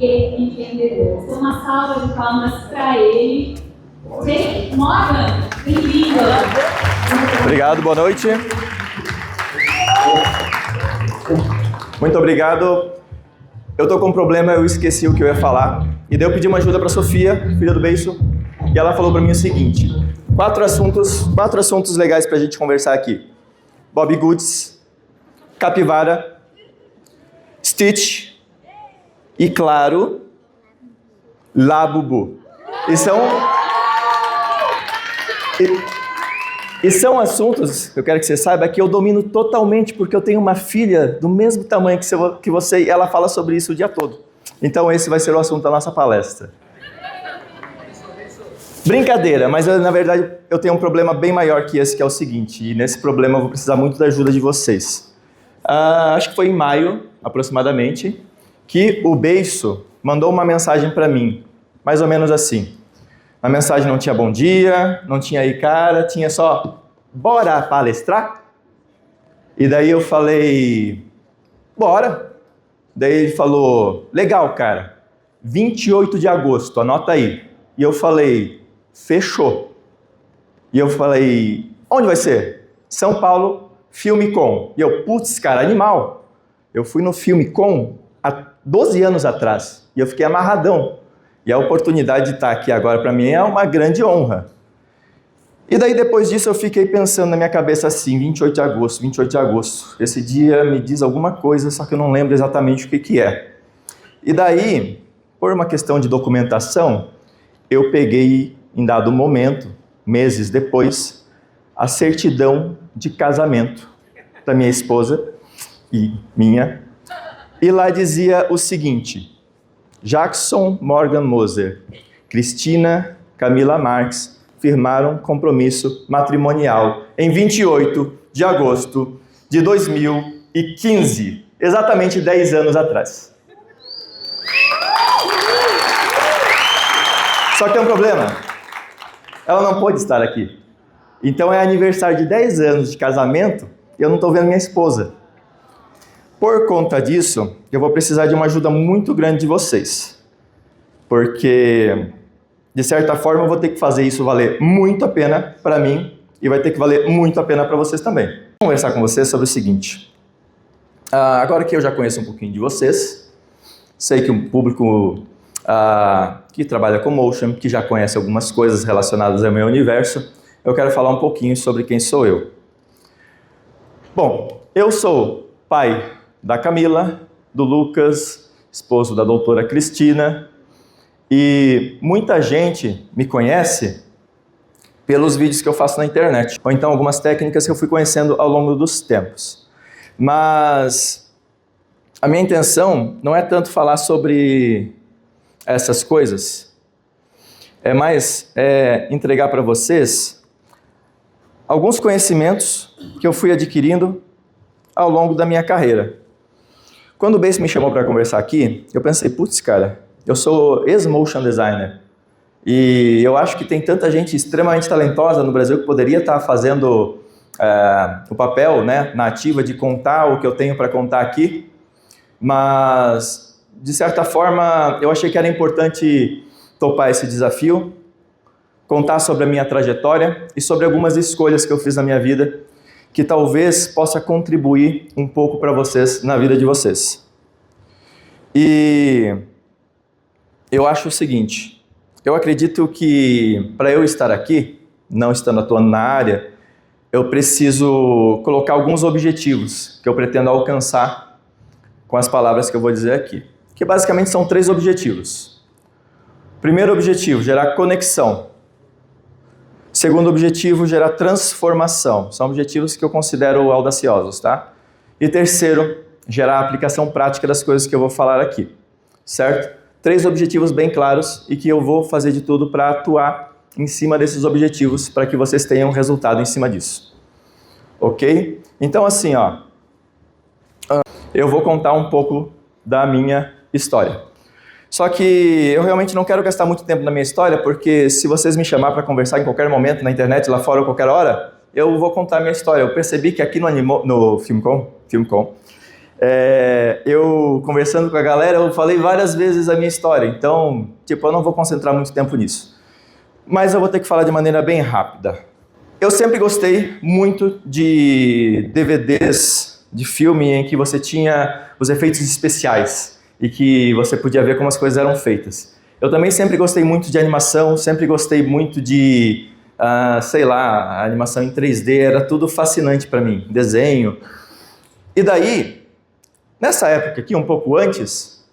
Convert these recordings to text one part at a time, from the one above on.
e empreendedor. Então, uma salva de palmas para ele. Morgan, bem-vindo. Obrigado, boa noite. Muito obrigado. Eu tô com um problema, eu esqueci o que eu ia falar. E daí eu pedi uma ajuda para Sofia, filha do Beiso, e ela falou para mim o seguinte: quatro assuntos legais pra gente conversar aqui. Bobbie Goods, Capivara, Stitch e, claro, Labubu. E são assuntos que eu quero que você saiba que eu domino totalmente, porque eu tenho uma filha do mesmo tamanho que você e ela fala sobre isso o dia todo. Então esse vai ser o assunto da nossa palestra. Brincadeira, mas na verdade eu tenho um problema bem maior que esse, que é o seguinte, e nesse problema eu vou precisar muito da ajuda de vocês. Acho que foi em maio, aproximadamente, que o Beiso mandou uma mensagem para mim, mais ou menos assim. A mensagem não tinha bom dia, não tinha aí cara, tinha só bora palestrar? E daí eu falei, bora. Daí ele falou, legal cara, 28 de agosto, anota aí. E eu falei, fechou. E eu falei, onde vai ser? São Paulo, Filmicom. E eu, putz cara, animal. Eu fui no Filmicom há 12 anos atrás e eu fiquei amarradão. E a oportunidade de estar aqui agora para mim é uma grande honra. E daí depois disso eu fiquei pensando na minha cabeça assim, 28 de agosto, 28 de agosto. Esse dia me diz alguma coisa, só que eu não lembro exatamente o que é. E daí, por uma questão de documentação, eu peguei em dado momento, meses depois, a certidão de casamento da minha esposa e minha. E lá dizia o seguinte: Jackson Morgan Moser, Cristina Camila Marques firmaram compromisso matrimonial em 28 de agosto de 2015, exatamente 10 anos atrás. Só que tem um problema, ela não pôde estar aqui. Então é aniversário de 10 anos de casamento e eu não estou vendo minha esposa. Por conta disso, eu vou precisar de uma ajuda muito grande de vocês. Porque, de certa forma, eu vou ter que fazer isso valer muito a pena para mim e vai ter que valer muito a pena para vocês também. Vou conversar com vocês sobre o seguinte. Agora que eu já conheço um pouquinho de vocês, sei que o público que trabalha com motion, que já conhece algumas coisas relacionadas ao meu universo, eu quero falar um pouquinho sobre quem sou eu. Bom, eu sou pai da Camila, do Lucas, esposo da doutora Cristina, e muita gente me conhece pelos vídeos que eu faço na internet, ou então algumas técnicas que eu fui conhecendo ao longo dos tempos. Mas a minha intenção não é tanto falar sobre essas coisas, é mais entregar para vocês alguns conhecimentos que eu fui adquirindo ao longo da minha carreira. Quando o Beiso me chamou para conversar aqui, eu pensei, putz, cara, eu sou ex-motion designer e eu acho que tem tanta gente extremamente talentosa no Brasil que poderia estar fazendo o papel, né, na ativa de contar o que eu tenho para contar aqui, mas, de certa forma, eu achei que era importante topar esse desafio, contar sobre a minha trajetória e sobre algumas escolhas que eu fiz na minha vida que talvez possa contribuir um pouco para vocês na vida de vocês. E eu acho o seguinte, eu acredito que para eu estar aqui, não estando atuando na área, eu preciso colocar alguns objetivos que eu pretendo alcançar com as palavras que eu vou dizer aqui, que basicamente são 3 objetivos. Primeiro objetivo, gerar conexão. Segundo objetivo, gerar transformação. São objetivos que eu considero audaciosos, tá? E terceiro, gerar a aplicação prática das coisas que eu vou falar aqui, certo? 3 objetivos bem claros e que eu vou fazer de tudo para atuar em cima desses objetivos para que vocês tenham resultado em cima disso. Ok? Então assim, ó, eu vou contar um pouco da minha história. Só que eu realmente não quero gastar muito tempo na minha história, porque se vocês me chamarem para conversar em qualquer momento, na internet, lá fora ou qualquer hora, eu vou contar a minha história. Eu percebi que aqui no Filmicom, Eu, conversando com a galera, eu falei várias vezes a minha história, então, tipo, eu não vou concentrar muito tempo nisso. Mas eu vou ter que falar de maneira bem rápida. Eu sempre gostei muito de DVDs de filme em que você tinha os efeitos especiais e que você podia ver como as coisas eram feitas. Eu também sempre gostei muito de animação, sempre gostei muito de, sei lá, a animação em 3D, era tudo fascinante para mim, desenho. E daí, nessa época aqui, um pouco antes,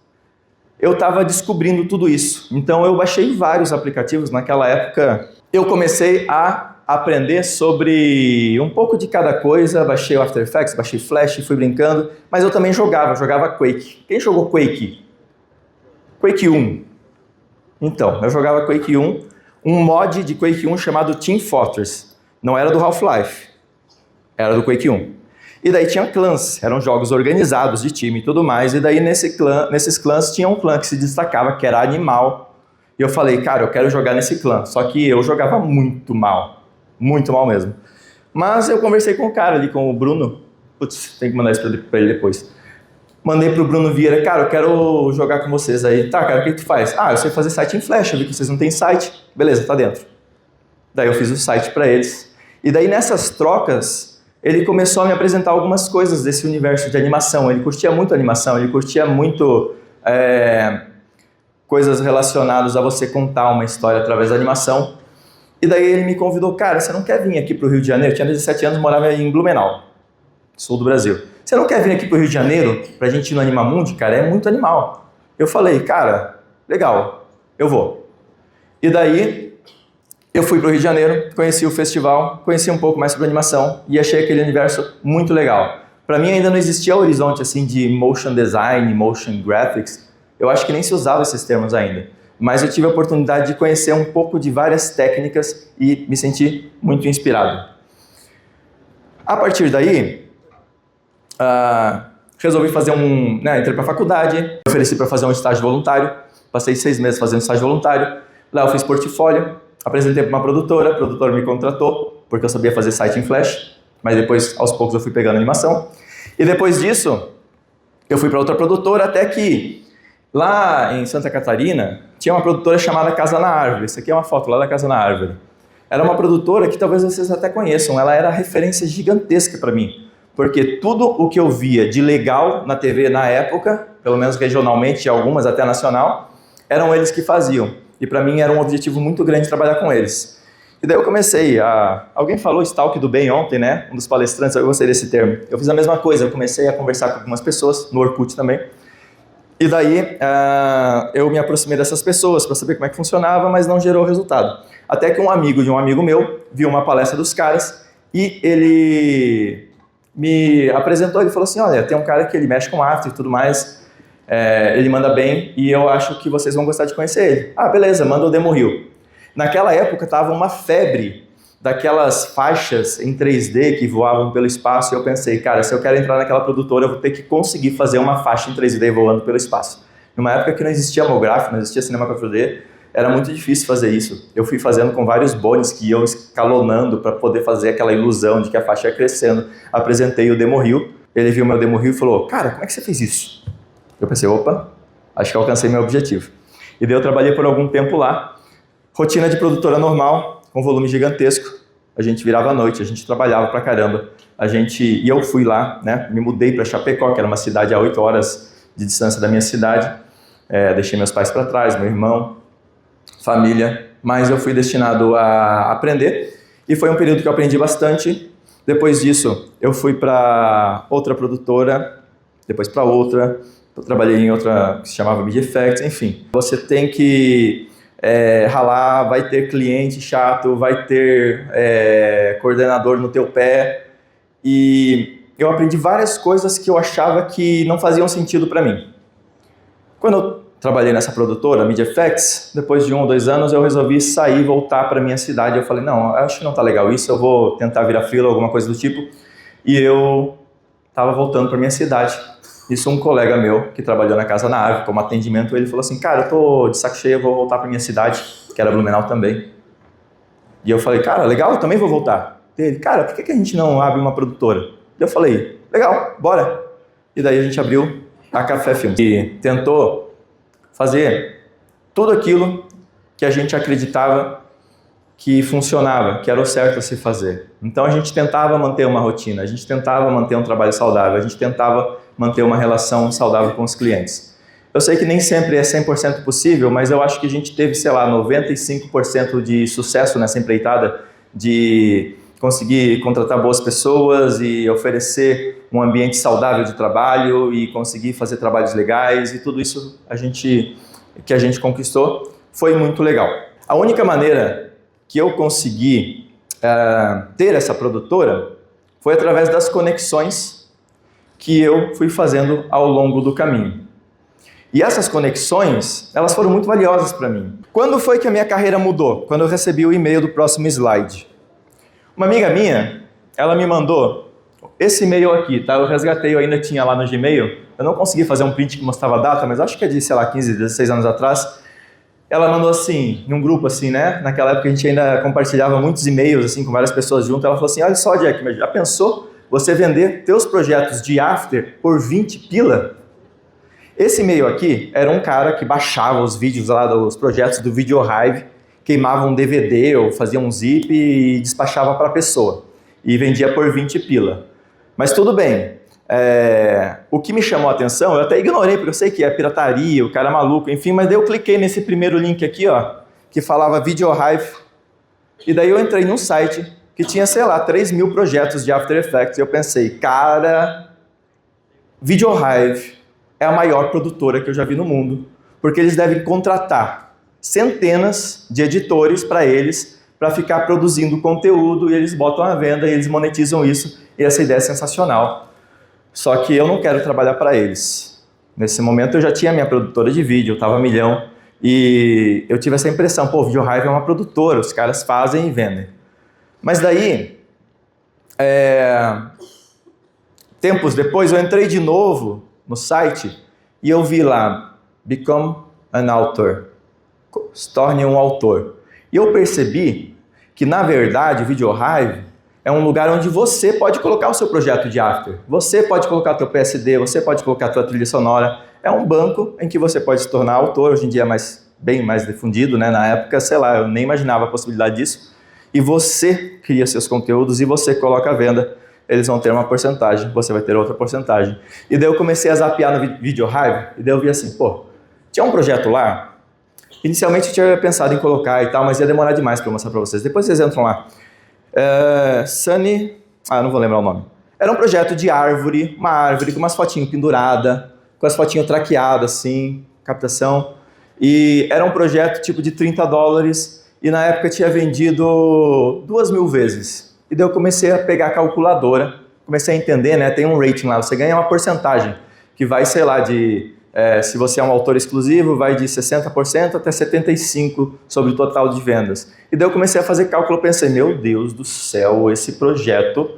eu estava descobrindo tudo isso. Então eu baixei vários aplicativos naquela época. Eu comecei a aprender sobre um pouco de cada coisa, baixei o After Effects, baixei Flash, fui brincando, mas eu também jogava Quake. Quem jogou Quake? Quake 1. Então, eu jogava Quake 1, um mod de Quake 1 chamado Team Fortress. Não era do Half-Life, era do Quake 1. E daí tinha clãs, eram jogos organizados de time e tudo mais, e daí nesses clãs tinha um clã que se destacava, que era Animal. E eu falei, cara, eu quero jogar nesse clã, só que eu jogava muito mal mesmo. Mas eu conversei com o cara ali, com o Bruno, putz, tem que mandar isso pra ele depois. Mandei pro Bruno Vieira, cara, eu quero jogar com vocês aí. Tá, cara, o que tu faz? Ah, eu sei fazer site em Flash, eu vi que vocês não têm site. Beleza, tá dentro. Daí eu fiz o site pra eles. E daí nessas trocas, ele começou a me apresentar algumas coisas desse universo de animação. Ele curtia muito animação, ele curtia muito coisas relacionadas a você contar uma história através da animação. E daí ele me convidou, cara, você não quer vir aqui pro Rio de Janeiro? Eu tinha 17 anos, morava em Blumenau, sul do Brasil. Você não quer vir aqui pro Rio de Janeiro pra gente ir no Animamundi? Cara, é muito animal. Eu falei, cara, legal, eu vou. E daí eu fui pro Rio de Janeiro, conheci o festival, conheci um pouco mais sobre animação e achei aquele universo muito legal. Pra mim ainda não existia o horizonte assim de motion design, motion graphics. Eu acho que nem se usava esses termos ainda. Mas eu tive a oportunidade de conhecer um pouco de várias técnicas e me senti muito inspirado. A partir daí, resolvi fazer entrei para a faculdade, ofereci para fazer um estágio voluntário, passei 6 meses fazendo estágio voluntário, lá eu fiz portfólio, apresentei para uma produtora, a produtora me contratou, porque eu sabia fazer site em Flash, mas depois, aos poucos, eu fui pegando animação. E depois disso, eu fui para outra produtora, até que lá em Santa Catarina, tinha uma produtora chamada Casa na Árvore. Isso aqui é uma foto lá da Casa na Árvore. Era uma produtora que talvez vocês até conheçam. Ela era referência gigantesca para mim. Porque tudo o que eu via de legal na TV na época, pelo menos regionalmente e algumas até nacional, eram eles que faziam. E para mim era um objetivo muito grande trabalhar com eles. E daí eu comecei a... Alguém falou Stalk do bem ontem, né? Um dos palestrantes, eu gostei desse termo. Eu fiz a mesma coisa. Eu comecei a conversar com algumas pessoas, no Orkut também. E daí eu me aproximei dessas pessoas para saber como é que funcionava, mas não gerou resultado. Até que um amigo de um amigo meu viu uma palestra dos caras e ele me apresentou, ele falou assim, olha, tem um cara que ele mexe com arte e tudo mais, ele manda bem e eu acho que vocês vão gostar de conhecer ele. Ah, beleza, manda o Demo Reel. Naquela época estava uma febre daquelas faixas em 3D que voavam pelo espaço, e eu pensei, cara, se eu quero entrar naquela produtora, eu vou ter que conseguir fazer uma faixa em 3D voando pelo espaço. Numa época que não existia holográfico, não existia cinema 4D, era muito difícil fazer isso. Eu fui fazendo com vários bones que iam escalonando para poder fazer aquela ilusão de que a faixa ia crescendo. Apresentei o Demo Reel, ele viu meu Demo Reel e falou, cara, como é que você fez isso? Eu pensei, opa, acho que alcancei meu objetivo. E daí eu trabalhei por algum tempo lá, rotina de produtora normal, com volume gigantesco, a gente virava à noite, a gente trabalhava pra caramba, e eu fui lá, né, me mudei para Chapecó, que era uma cidade a 8 horas de distância da minha cidade, deixei meus pais para trás, meu irmão, família, mas eu fui destinado a aprender, e foi um período que eu aprendi bastante. Depois disso, eu fui para outra produtora, depois para outra, eu trabalhei em outra que se chamava Media Effects, enfim, você tem que ralar, vai ter cliente chato, vai ter coordenador no teu pé, e eu aprendi várias coisas que eu achava que não faziam sentido para mim. Quando eu trabalhei nessa produtora, Media Effects, depois de 1 ou 2 anos eu resolvi sair e voltar para minha cidade. Eu falei, não, acho que não tá legal isso, eu vou tentar virar freela, alguma coisa do tipo, e eu estava voltando para minha cidade. Isso um colega meu, que trabalhou na Casa na Árvore, como atendimento, ele falou assim, cara, eu tô de saco cheio, eu vou voltar pra minha cidade, que era Blumenau também. E eu falei, cara, legal, eu também vou voltar. Ele, cara, por que a gente não abre uma produtora? E eu falei, legal, bora. e daí a gente abriu a Café Filmes. E tentou fazer tudo aquilo que a gente acreditava que funcionava, que era o certo a se fazer. Então a gente tentava manter uma rotina, a gente tentava manter um trabalho saudável, a gente tentava manter uma relação saudável com os clientes. Eu sei que nem sempre é 100% possível, mas eu acho que a gente teve, sei lá, 95% de sucesso nessa empreitada de conseguir contratar boas pessoas e oferecer um ambiente saudável de trabalho e conseguir fazer trabalhos legais, e tudo isso que a gente conquistou foi muito legal. A única maneira que eu consegui ter essa produtora foi através das conexões que eu fui fazendo ao longo do caminho. E essas conexões, elas foram muito valiosas para mim. Quando foi que a minha carreira mudou? Quando eu recebi o e-mail do próximo slide. Uma amiga minha, ela me mandou esse e-mail aqui, tá? Eu resgatei, eu ainda tinha lá no Gmail. Eu não consegui fazer um print que mostrava a data, mas acho que é de, sei lá, 15, 16 anos atrás. Ela mandou assim, num grupo assim, né? Naquela época a gente ainda compartilhava muitos e-mails assim com várias pessoas junto. Ela falou assim: olha só, Jack, mas já pensou você vender teus projetos de after por 20 pila? Esse e-mail aqui era um cara que baixava os vídeos lá dos projetos do VideoHive, queimava um DVD ou fazia um zip e despachava para a pessoa. E vendia por 20 pila. Mas tudo bem. O que me chamou a atenção, eu até ignorei, porque eu sei que é pirataria, o cara é maluco, enfim, mas daí eu cliquei nesse primeiro link aqui, ó, que falava VideoHive, e daí eu entrei num site que tinha, sei lá, 3.000 projetos de After Effects, e eu pensei, cara, VideoHive é a maior produtora que eu já vi no mundo, porque eles devem contratar centenas de editores para eles, para ficar produzindo conteúdo, e eles botam à venda, e eles monetizam isso, e essa ideia é sensacional. Só que eu não quero trabalhar para eles. Nesse momento eu já tinha minha produtora de vídeo, eu estava milhão, e eu tive essa impressão, pô, o VideoHive é uma produtora, os caras fazem e vendem. Mas daí, tempos depois, eu entrei de novo no site e eu vi lá, Become an Author, se torne um autor. E eu percebi que, na verdade, o VideoHive é um lugar onde você pode colocar o seu projeto de after. Você pode colocar o seu PSD, você pode colocar a sua trilha sonora. É um banco em que você pode se tornar autor. Hoje em dia é bem mais difundido, né? Na época, sei lá, eu nem imaginava a possibilidade disso. E você cria seus conteúdos e você coloca à venda. Eles vão ter uma porcentagem, você vai ter outra porcentagem. E daí eu comecei a zapear no VideoHive, e daí eu vi assim, pô, tinha um projeto lá. Inicialmente eu tinha pensado em colocar e tal, mas ia demorar demais para eu mostrar para vocês. Depois vocês entram lá. Sunny, não vou lembrar o nome. Era um projeto de árvore, uma árvore com umas fotinhas penduradas, com as fotinhas traqueadas assim, captação. E era um projeto tipo de $30 e na época tinha vendido 2.000 vezes. E daí eu comecei a pegar a calculadora, comecei a entender, né? Tem um rating lá, você ganha uma porcentagem que vai, sei lá, se você é um autor exclusivo, vai de 60% até 75% sobre o total de vendas. E daí eu comecei a fazer cálculo, eu pensei, meu Deus do céu, esse projeto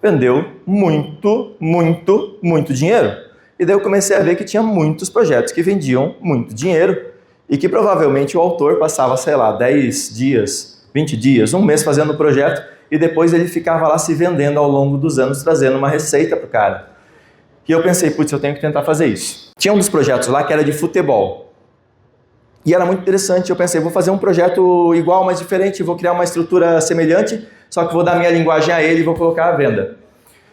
vendeu muito, muito, muito dinheiro. E daí eu comecei a ver que tinha muitos projetos que vendiam muito dinheiro e que provavelmente o autor passava, sei lá, 10 dias, 20 dias, um mês fazendo o projeto e depois ele ficava lá se vendendo ao longo dos anos, trazendo uma receita para o cara. E eu pensei, putz, eu tenho que tentar fazer isso. Tinha um dos projetos lá que era de futebol. E era muito interessante, eu pensei, vou fazer um projeto igual, mas diferente, vou criar uma estrutura semelhante, só que vou dar minha linguagem a ele e vou colocar à venda.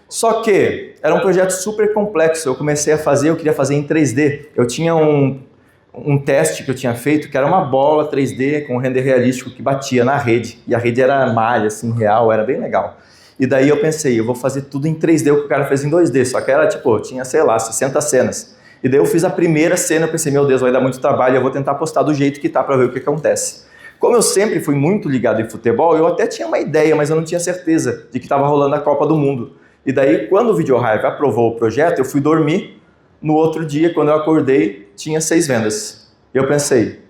Só que era um projeto super complexo, eu comecei a fazer, eu queria fazer em 3D. Eu tinha um teste que eu tinha feito, que era uma bola 3D com render realístico que batia na rede. E a rede era malha, assim, real, era bem legal. E daí eu pensei, eu vou fazer tudo em 3D, o que o cara fez em 2D, só que era tipo, tinha, sei lá, 60 cenas. E daí eu fiz a primeira cena, eu pensei, meu Deus, vai dar muito trabalho, eu vou tentar postar do jeito que tá pra ver o que acontece. Como eu sempre fui muito ligado em futebol, eu até tinha uma ideia, mas eu não tinha certeza de que estava rolando a Copa do Mundo. E daí, quando o VideoHive aprovou o projeto, eu fui dormir, no outro dia, quando eu acordei, tinha 6 vendas. E eu pensei,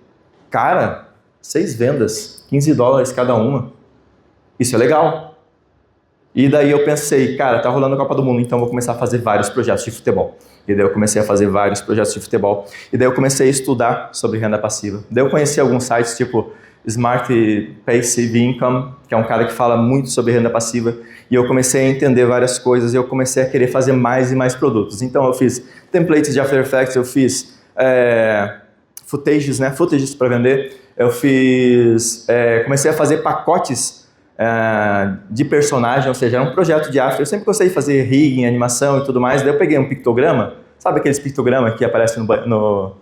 cara, 6 vendas, $15 cada uma, isso é legal. E daí eu pensei, cara, tá rolando a Copa do Mundo, então eu vou começar a fazer vários projetos de futebol. E daí eu comecei a fazer vários projetos de futebol. E daí eu comecei a estudar sobre renda passiva. Daí eu conheci alguns sites, tipo Smart Passive Income, que é um cara que fala muito sobre renda passiva, e eu comecei a entender várias coisas e eu comecei a querer fazer mais e mais produtos. Então eu fiz templates de After Effects, eu fiz footages para vender, eu fiz, comecei a fazer pacotes de personagem, ou seja, era um projeto de After. Eu sempre gostei de fazer rigging, animação e tudo mais, daí eu peguei um pictograma, sabe aqueles pictogramas que aparecem no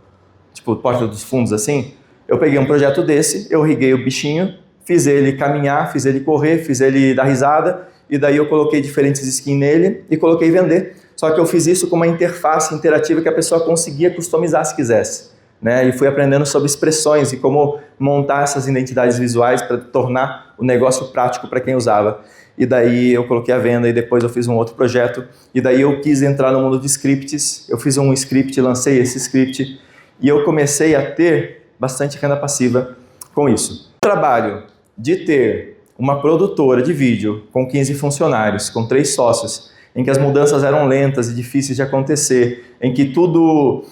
tipo, porta dos fundos assim? Eu peguei um projeto desse, eu riguei o bichinho, fiz ele caminhar, fiz ele correr, fiz ele dar risada, e daí eu coloquei diferentes skins nele e coloquei vender. Só que eu fiz isso com uma interface interativa que a pessoa conseguia customizar se quisesse, né? E fui aprendendo sobre expressões e como montar essas identidades visuais para tornar o negócio prático para quem usava. E daí eu coloquei a venda e depois eu fiz um outro projeto. E daí eu quis entrar no mundo de scripts, eu fiz um script, lancei esse script e eu comecei a ter bastante renda passiva com isso. O trabalho de ter uma produtora de vídeo com 15 funcionários, com 3 sócios, em que as mudanças eram lentas e difíceis de acontecer, em que tudo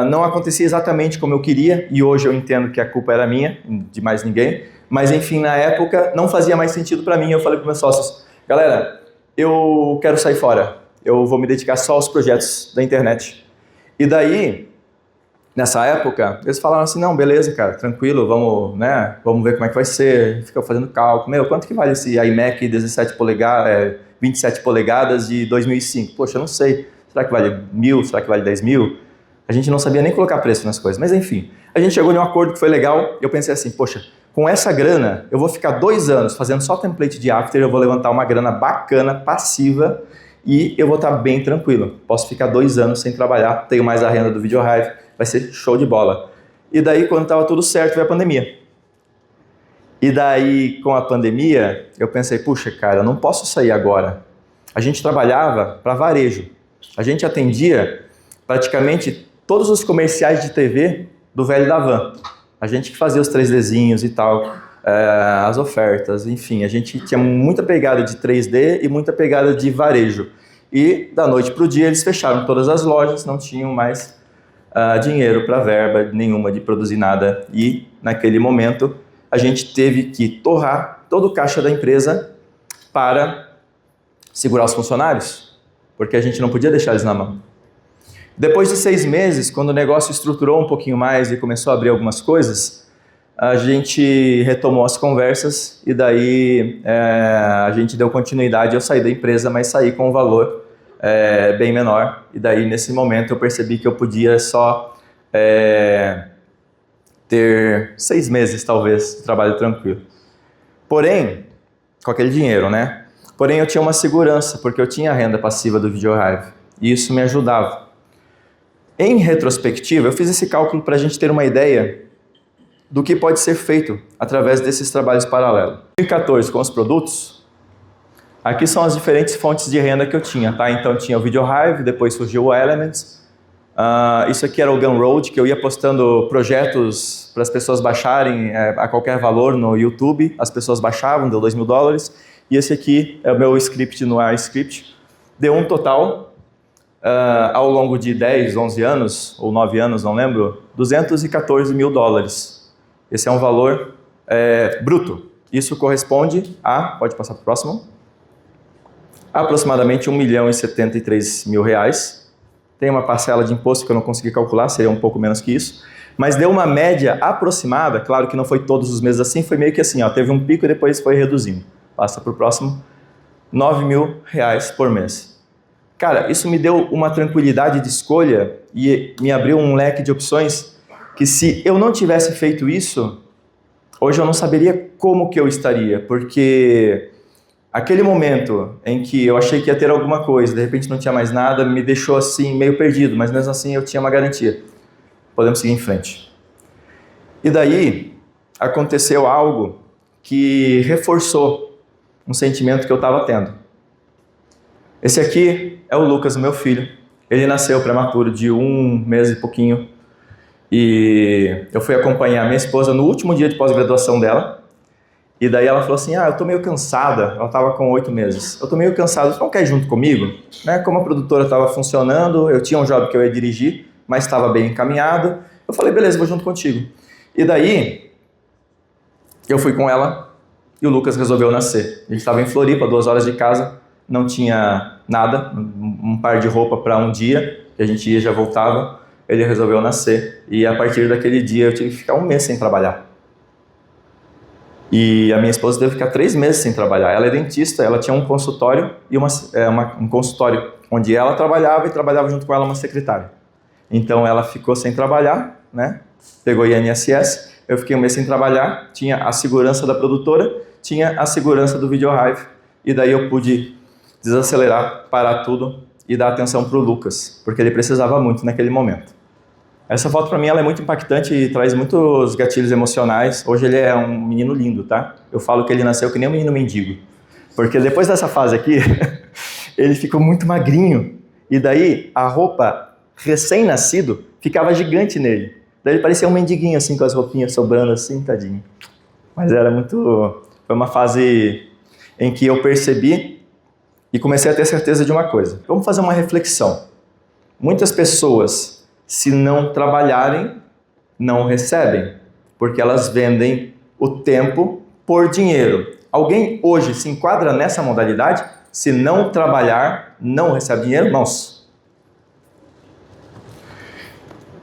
não acontecia exatamente como eu queria, e hoje eu entendo que a culpa era minha, de mais ninguém, mas enfim, na época não fazia mais sentido para mim. Eu falei para meus sócios, galera, eu quero sair fora, eu vou me dedicar só aos projetos da internet. E daí, nessa época, eles falaram assim, não, beleza, cara, tranquilo, vamos ver como é que vai ser. Fica fazendo cálculo, quanto que vale esse iMac 27 polegadas de 2005? Poxa, eu não sei, será que vale 1.000, será que vale 10.000? A gente não sabia nem colocar preço nas coisas, mas enfim, a gente chegou em um acordo que foi legal. Eu pensei assim, poxa, com essa grana, eu vou ficar 2 anos fazendo só template de After, eu vou levantar uma grana bacana, passiva, e eu vou estar bem tranquilo. Posso ficar 2 anos sem trabalhar, tenho mais a renda do VideoHive, vai ser show de bola. E daí, quando estava tudo certo, veio a pandemia. E daí, com a pandemia, eu pensei, puxa, cara, eu não posso sair agora. A gente trabalhava para varejo. A gente atendia praticamente todos os comerciais de TV do velho da van. A gente que fazia os 3Dzinhos e tal, as ofertas, enfim. A gente tinha muita pegada de 3D e muita pegada de varejo. E da noite para o dia, eles fecharam todas as lojas, não tinham mais dinheiro para verba nenhuma de produzir nada, e naquele momento a gente teve que torrar todo o caixa da empresa para segurar os funcionários, porque a gente não podia deixar eles na mão. Depois de 6 meses, quando o negócio estruturou um pouquinho mais e começou a abrir algumas coisas, a gente retomou as conversas e daí a gente deu continuidade. Eu saí da empresa, mas saí com um valor bem menor, e daí nesse momento eu percebi que eu podia só ter 6 meses talvez de trabalho tranquilo. Porém, com aquele dinheiro, né? Porém eu tinha uma segurança, porque eu tinha a renda passiva do VideoHive, e isso me ajudava. Em retrospectiva, eu fiz esse cálculo para a gente ter uma ideia do que pode ser feito através desses trabalhos paralelos. Em 2014, com os produtos, aqui são as diferentes fontes de renda que eu tinha, tá? Então tinha o VideoHive, depois surgiu o Elements. Isso aqui era o Gumroad, que eu ia postando projetos para as pessoas baixarem a qualquer valor no YouTube. As pessoas baixavam, deu $2.000. E esse aqui é o meu script no iScript. Deu um total, ao longo de 10, 11 anos, ou 9 anos, não lembro, $214 mil. Esse é um valor bruto. Isso corresponde a, pode passar para o próximo, aproximadamente R$1.073.000. Tem uma parcela de imposto que eu não consegui calcular, seria um pouco menos que isso, mas deu uma média aproximada. Claro que não foi todos os meses assim, foi meio que assim, ó, teve um pico e depois foi reduzindo. Passa para o próximo, R$9.000 por mês. Cara, isso me deu uma tranquilidade de escolha e me abriu um leque de opções que, se eu não tivesse feito isso, hoje eu não saberia como que eu estaria, porque aquele momento em que eu achei que ia ter alguma coisa, de repente não tinha mais nada, me deixou assim meio perdido, mas mesmo assim eu tinha uma garantia. Podemos seguir em frente. E daí aconteceu algo que reforçou um sentimento que eu estava tendo. Esse aqui é o Lucas, o meu filho. Ele nasceu prematuro de 1 mês e pouquinho. E eu fui acompanhar minha esposa no último dia de pós-graduação dela. E daí ela falou assim, eu tô meio cansada. Ela estava com 8 meses. Eu tô meio cansada, você não quer ir junto comigo? Né? Como a produtora estava funcionando, eu tinha um job que eu ia dirigir, mas estava bem encaminhado. Eu falei, beleza, vou junto contigo. E daí, eu fui com ela e o Lucas resolveu nascer. A gente estava em Floripa, 2 horas de casa, não tinha nada, um par de roupa para um dia, que a gente ia e já voltava. Ele resolveu nascer e a partir daquele dia eu tive que ficar 1 mês sem trabalhar. E a minha esposa teve que ficar 3 meses sem trabalhar. Ela é dentista, ela tinha um consultório e um consultório onde ela trabalhava e trabalhava junto com ela uma secretária. Então ela ficou sem trabalhar, né? Pegou INSS, eu fiquei 1 mês sem trabalhar, tinha a segurança da produtora, tinha a segurança do VideoHive e daí eu pude desacelerar, parar tudo e dar atenção para o Lucas, porque ele precisava muito naquele momento. Essa foto para mim ela é muito impactante e traz muitos gatilhos emocionais. Hoje ele é um menino lindo, tá? Eu falo que ele nasceu que nem um menino mendigo. Porque depois dessa fase aqui, ele ficou muito magrinho. E daí a roupa recém-nascido ficava gigante nele. Daí ele parecia um mendiguinho assim, com as roupinhas sobrando assim, tadinho. Mas era muito... Foi uma fase em que eu percebi e comecei a ter certeza de uma coisa. Vamos fazer uma reflexão. Muitas pessoas... se não trabalharem, não recebem, porque elas vendem o tempo por dinheiro. Alguém hoje se enquadra nessa modalidade? Se não trabalhar, não recebe dinheiro? Irmãos,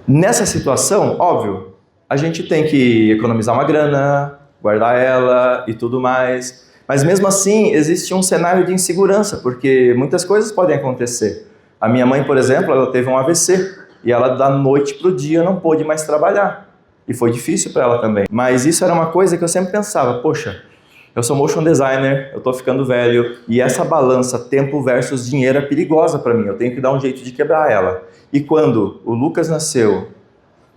nessa situação, óbvio, a gente tem que economizar uma grana, guardar ela e tudo mais, mas mesmo assim existe um cenário de insegurança, porque muitas coisas podem acontecer. A minha mãe, por exemplo, ela teve um AVC, e ela da noite para o dia não pôde mais trabalhar. E foi difícil para ela também. Mas isso era uma coisa que eu sempre pensava, poxa, eu sou motion designer, eu estou ficando velho, e essa balança tempo versus dinheiro é perigosa para mim, eu tenho que dar um jeito de quebrar ela. E quando o Lucas nasceu,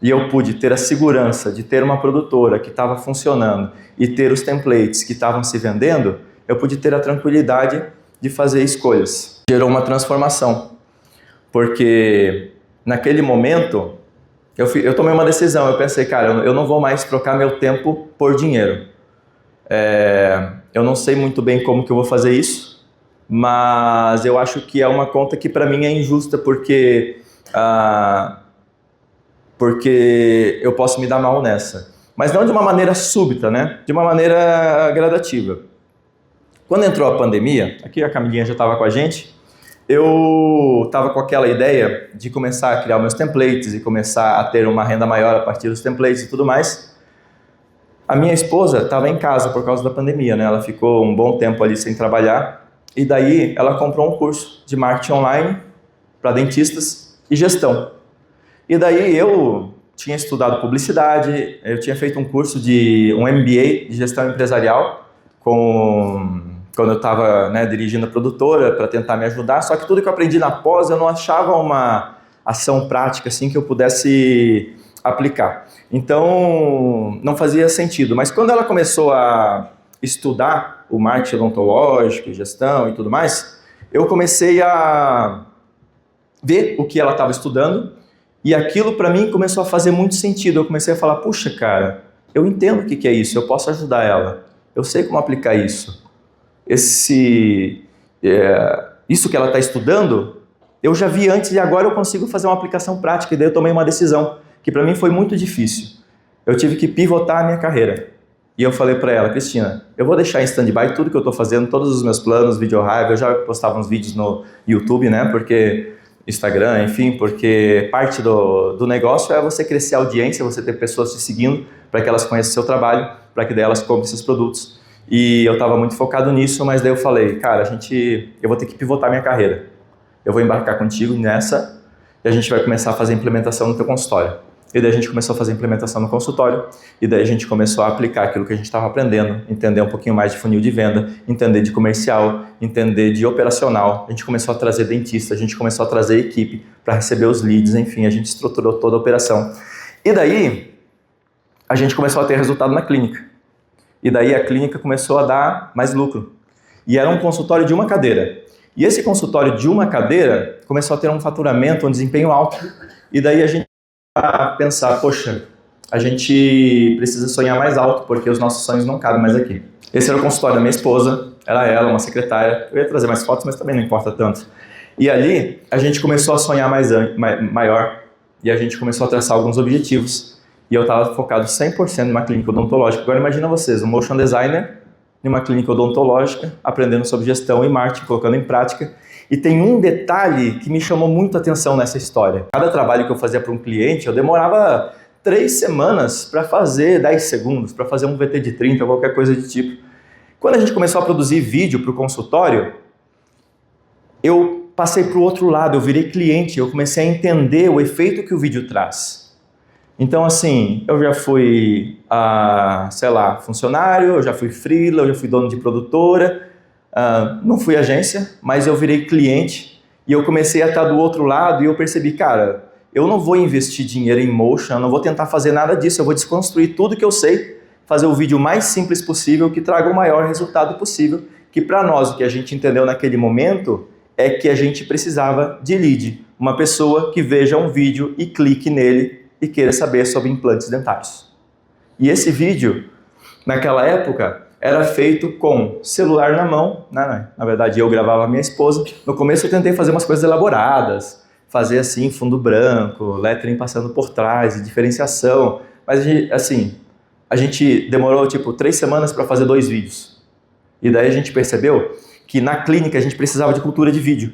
e eu pude ter a segurança de ter uma produtora que estava funcionando, e ter os templates que estavam se vendendo, eu pude ter a tranquilidade de fazer escolhas. Gerou uma transformação, porque... naquele momento, eu tomei uma decisão, eu pensei, cara, eu não vou mais trocar meu tempo por dinheiro. Eu não sei muito bem como que eu vou fazer isso, mas eu acho que é uma conta que para mim é injusta, porque eu posso me dar mal nessa. Mas não de uma maneira súbita, né? De uma maneira gradativa. Quando entrou a pandemia, aqui a Camilinha já estava com a gente, eu estava com aquela ideia de começar a criar meus templates e começar a ter uma renda maior a partir dos templates e tudo mais. A minha esposa estava em casa por causa da pandemia, né? Ela ficou um bom tempo ali sem trabalhar e daí ela comprou um curso de marketing online para dentistas e gestão. E daí eu tinha estudado publicidade, eu tinha feito um curso de um MBA de gestão empresarial quando eu estava, né, dirigindo a produtora para tentar me ajudar, só que tudo que eu aprendi na pós eu não achava uma ação prática assim que eu pudesse aplicar. Então não fazia sentido, mas quando ela começou a estudar o marketing odontológico, gestão e tudo mais, eu comecei a ver o que ela estava estudando e aquilo para mim começou a fazer muito sentido. Eu comecei a falar, puxa cara, eu entendo o que é isso, eu posso ajudar ela, eu sei como aplicar isso. Isso que ela está estudando, eu já vi antes e agora eu consigo fazer uma aplicação prática. E daí eu tomei uma decisão que para mim foi muito difícil. Eu tive que pivotar a minha carreira. E eu falei para ela, Cristina, eu vou deixar em stand-by tudo que eu estou fazendo, todos os meus planos, VideoHive, eu já postava uns vídeos no YouTube, né? Porque Instagram, enfim, porque parte do negócio é você crescer a audiência, você ter pessoas te seguindo para que elas conheçam o seu trabalho, para que daí elas comprem seus produtos. E eu estava muito focado nisso, mas daí eu falei, cara, eu vou ter que pivotar minha carreira. Eu vou embarcar contigo nessa e a gente vai começar a fazer implementação no teu consultório. E daí a gente começou a fazer implementação no consultório e daí a gente começou a aplicar aquilo que a gente estava aprendendo, entender um pouquinho mais de funil de venda, entender de comercial, entender de operacional. A gente começou a trazer dentista, a gente começou a trazer equipe para receber os leads, enfim, a gente estruturou toda a operação. E daí a gente começou a ter resultado na clínica. E daí a clínica começou a dar mais lucro. E era um consultório de uma cadeira. E esse consultório de uma cadeira começou a ter um faturamento, um desempenho alto. E daí a gente a pensar, poxa, a gente precisa sonhar mais alto, porque os nossos sonhos não cabem mais aqui. Esse era o consultório da minha esposa, era ela, uma secretária. Eu ia trazer mais fotos, mas também não importa tanto. E ali a gente começou a sonhar maior. E a gente começou a traçar alguns objetivos. E eu estava focado 100% numa clínica odontológica. Agora imagina vocês, um motion designer em uma clínica odontológica, aprendendo sobre gestão e marketing, colocando em prática. E tem um detalhe que me chamou muito a atenção nessa história. Cada trabalho que eu fazia para um cliente, eu demorava 3 semanas para fazer 10 segundos, para fazer um VT de 30, qualquer coisa de tipo. Quando a gente começou a produzir vídeo para o consultório, eu passei para o outro lado, eu virei cliente, eu comecei a entender o efeito que o vídeo traz. Então, assim, eu já fui, sei lá, funcionário, eu já fui freela, eu já fui dono de produtora, não fui agência, mas eu virei cliente e eu comecei a estar do outro lado e eu percebi, cara, eu não vou investir dinheiro em motion, eu não vou tentar fazer nada disso, eu vou desconstruir tudo que eu sei, fazer o vídeo mais simples possível, que traga o maior resultado possível, que para nós, o que a gente entendeu naquele momento, é que a gente precisava de lead, uma pessoa que veja um vídeo e clique nele e queira saber sobre implantes dentários. E esse vídeo, naquela época, era feito com celular na mão, né? Na verdade eu gravava a minha esposa. No começo eu tentei fazer umas coisas elaboradas, fazer assim, fundo branco, lettering passando por trás, diferenciação, mas assim, a gente demorou tipo 3 semanas para fazer 2 vídeos. E daí a gente percebeu que na clínica a gente precisava de cultura de vídeo.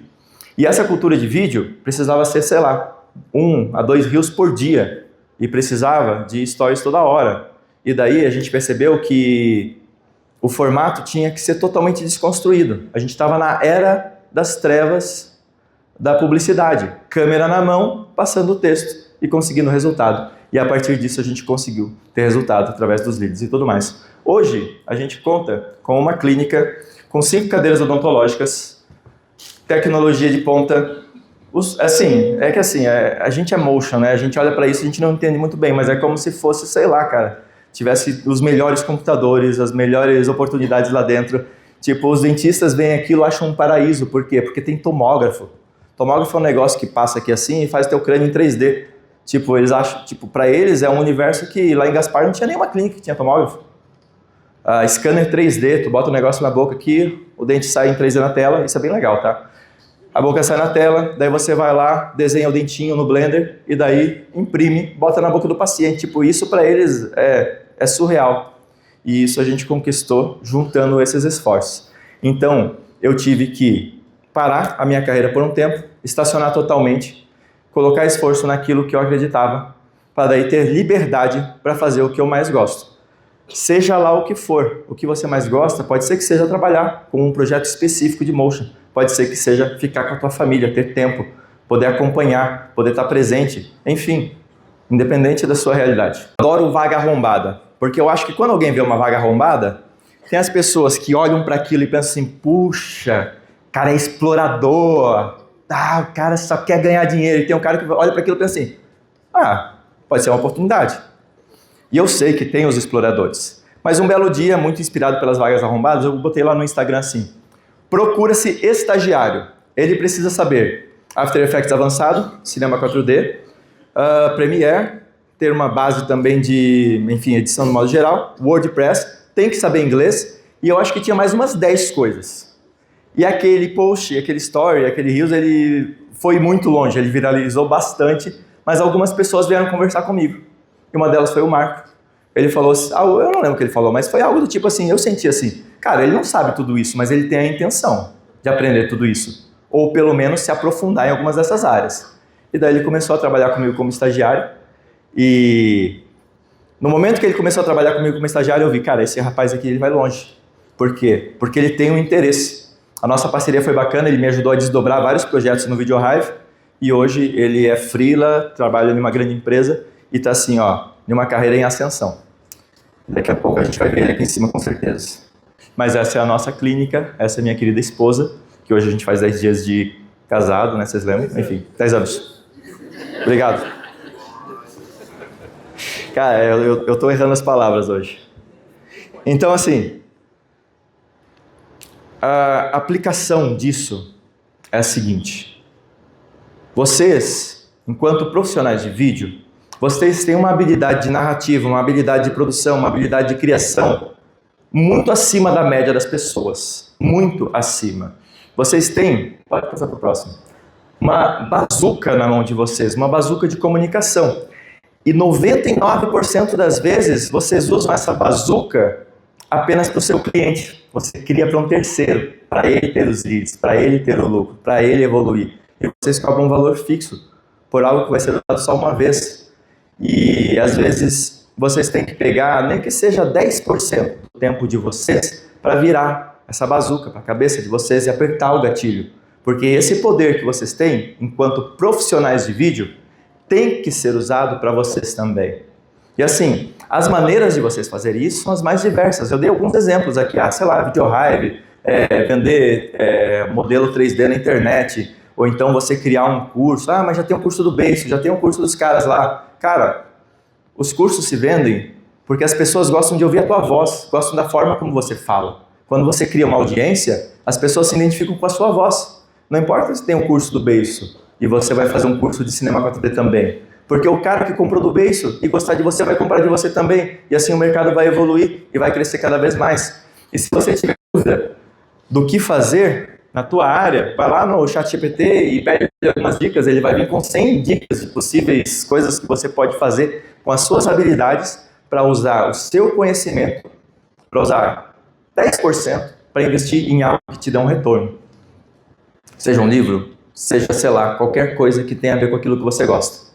E essa cultura de vídeo precisava ser, sei lá, 1 a 2 reels por dia e precisava de stories toda hora. E daí a gente percebeu que o formato tinha que ser totalmente desconstruído. A gente estava na era das trevas da publicidade. Câmera na mão, passando o texto e conseguindo resultado. E a partir disso a gente conseguiu ter resultado através dos leads e tudo mais. Hoje a gente conta com uma clínica com 5 cadeiras odontológicas, tecnologia de ponta. A gente é motion, né? A gente olha para isso e a gente não entende muito bem, mas é como se fosse, sei lá, cara, tivesse os melhores computadores, as melhores oportunidades lá dentro. Tipo, os dentistas veem aquilo e acham um paraíso. Por quê? Porque tem tomógrafo. Tomógrafo é um negócio que passa aqui assim e faz teu crânio em 3D. Tipo, eles acham, tipo, para eles é um universo que lá em Gaspar não tinha nenhuma clínica que tinha tomógrafo. Scanner 3D, tu bota o negócio na boca aqui, o dente sai em 3D na tela, isso é bem legal, tá? A boca sai na tela, daí você vai lá, desenha o dentinho no Blender e daí imprime, bota na boca do paciente. Tipo, isso para eles é surreal. E isso a gente conquistou juntando esses esforços. Então, eu tive que parar a minha carreira por um tempo, estacionar totalmente, colocar esforço naquilo que eu acreditava, para daí ter liberdade para fazer o que eu mais gosto. Seja lá o que for, o que você mais gosta, pode ser que seja trabalhar com um projeto específico de motion, pode ser que seja ficar com a tua família, ter tempo, poder acompanhar, poder estar presente, enfim, independente da sua realidade. Adoro vaga arrombada, porque eu acho que quando alguém vê uma vaga arrombada, tem as pessoas que olham para aquilo e pensam assim, puxa, cara é explorador, o cara só quer ganhar dinheiro, e tem um cara que olha para aquilo e pensa assim, pode ser uma oportunidade. E eu sei que tem os exploradores. Mas um belo dia, muito inspirado pelas vagas arrombadas, eu botei lá no Instagram assim, procura-se estagiário. Ele precisa saber After Effects avançado, Cinema 4D, Premiere, ter uma base também de, enfim, edição no modo geral, WordPress, tem que saber inglês, e eu acho que tinha mais umas 10 coisas. E aquele post, aquele story, aquele Reels, ele foi muito longe, ele viralizou bastante, mas algumas pessoas vieram conversar comigo. E uma delas foi o Marco. Ele falou assim, eu não lembro o que ele falou, mas foi algo do tipo assim, eu senti assim, cara, ele não sabe tudo isso, mas ele tem a intenção de aprender tudo isso. Ou pelo menos se aprofundar em algumas dessas áreas. E daí ele começou a trabalhar comigo como estagiário. E no momento que ele começou a trabalhar comigo como estagiário, eu vi, cara, esse rapaz aqui ele vai longe. Por quê? Porque ele tem um interesse. A nossa parceria foi bacana, ele me ajudou a desdobrar vários projetos no VideoHive. E hoje ele é freela, trabalha em uma grande empresa e está assim, ó, em uma carreira em ascensão. Daqui a pouco a gente vai ver ele aqui em cima com certeza. Mas essa é a nossa clínica, essa é a minha querida esposa, que hoje a gente faz 10 dias de casado, né, vocês lembram? Enfim, 10 anos. Obrigado. Cara, eu tô errando as palavras hoje. Então, assim, a aplicação disso é a seguinte. Vocês, enquanto profissionais de vídeo, vocês têm uma habilidade de narrativa, uma habilidade de produção, uma habilidade de criação muito acima da média das pessoas. Muito acima. Vocês têm, pode passar para o próximo, uma bazuca na mão de vocês, uma bazuca de comunicação. E 99% das vezes vocês usam essa bazuca apenas para o seu cliente. Você cria para um terceiro, para ele ter os leads, para ele ter o lucro, para ele evoluir. E vocês cobram um valor fixo por algo que vai ser dado só uma vez. E às vezes vocês têm que pegar, nem que seja 10% do tempo de vocês, para virar essa bazuca para a cabeça de vocês e apertar o gatilho. Porque esse poder que vocês têm, enquanto profissionais de vídeo, tem que ser usado para vocês também. E assim, as maneiras de vocês fazerem isso são as mais diversas. Eu dei alguns exemplos aqui, sei lá, VideoHive, vender modelo 3D na internet, ou então você criar um curso. Mas já tem um curso do Beiso, já tem um curso dos caras lá. Cara, os cursos se vendem porque as pessoas gostam de ouvir a tua voz, gostam da forma como você fala. Quando você cria uma audiência, as pessoas se identificam com a sua voz. Não importa se tem um curso do Beiso e você vai fazer um curso de cinema 4D também. Porque o cara que comprou do Beiso e gostar de você vai comprar de você também. E assim o mercado vai evoluir e vai crescer cada vez mais. E se você tiver dúvida do que fazer na tua área, vai lá no ChatGPT e pede algumas dicas. Ele vai vir com 100 dicas de possíveis coisas que você pode fazer com as suas habilidades para usar o seu conhecimento, para usar 10% para investir em algo que te dê um retorno. Seja um livro, seja, sei lá, qualquer coisa que tenha a ver com aquilo que você gosta.